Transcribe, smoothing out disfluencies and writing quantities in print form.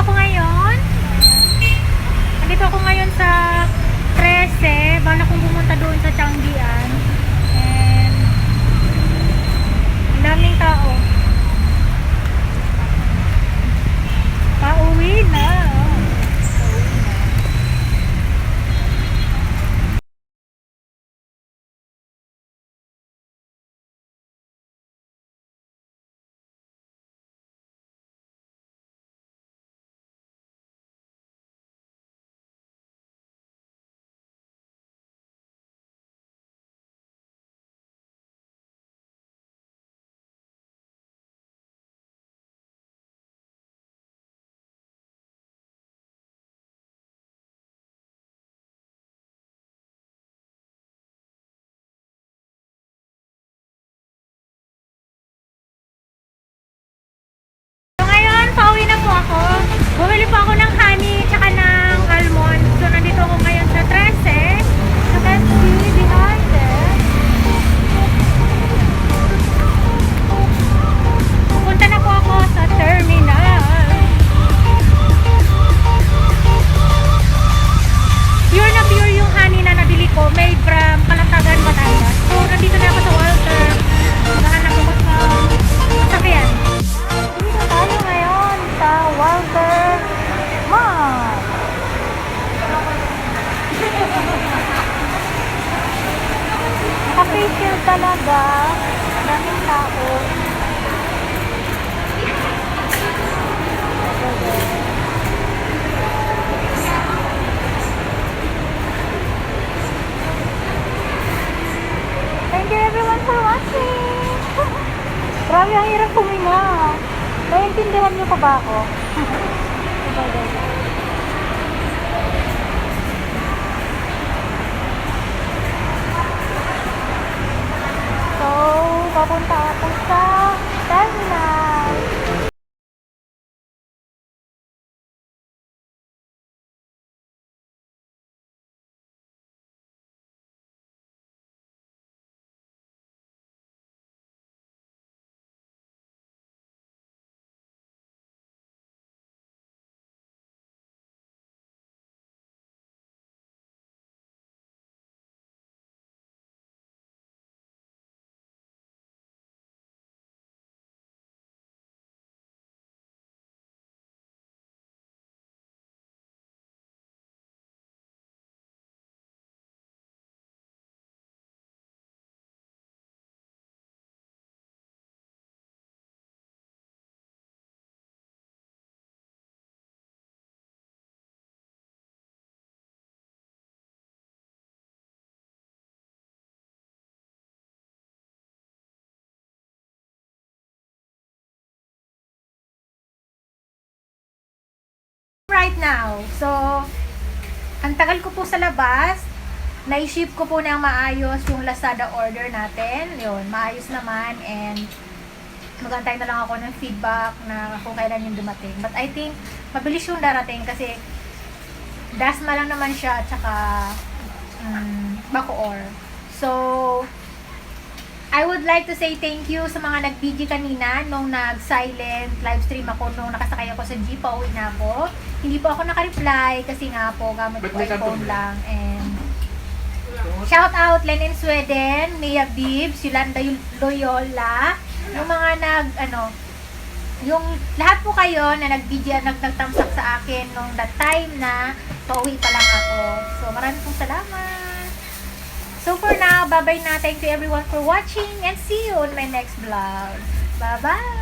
ako ngayon. Nandito ako ngayon sa 13. Bala kong pumunta doon sa Changian. And ang daming tao. Pauwi na. So ngayon, pauwi na po ako. Bumili po ako ng honey tsaka ng almond. So nandito ako ngayon sa 13. You can see behind it. Pupunta na po ako sa terminal. Pure na pure yung honey na nabili ko. Made from Calatagan, Batangas. So nandito na ako sa Walter. Maghahanap ako sa sasakyan. Dito tayo ngayon sa Walter Mall. Naka-facial talaga. Daming tao. Thank you everyone for watching. Grabe, ang hirap huminga. Naiintindihan niyo pa ba ako? So, papunta ako sa terminal. Right now. So, ang tagal ko po sa labas. Na-ship ko po ng maayos yung Lazada order natin. Yun, maayos naman. And magantay na lang ako ng feedback na kung kailan yung dumating. But I think, mabilis yung darating kasi dasma lang naman siya at saka Bacoor. So, I would like to say thank you sa mga nag-BG kanina nung nag-silent live stream ako nung nakasakay ako sa jeep, pauwi na ako. Hindi po ako naka-reply kasi nga po gamit ko iPhone lang. And shout out Lenin Sweden, Mia Bibs, Yolanda Loyola, yung mga yung lahat po kayo na nag-BG, nagtamsak sa akin nung that time na pauwi pa lang ako. So maraming pong salamat. So for now, bye-bye na. Thank you everyone for watching and see you on my next vlog. Bye-bye!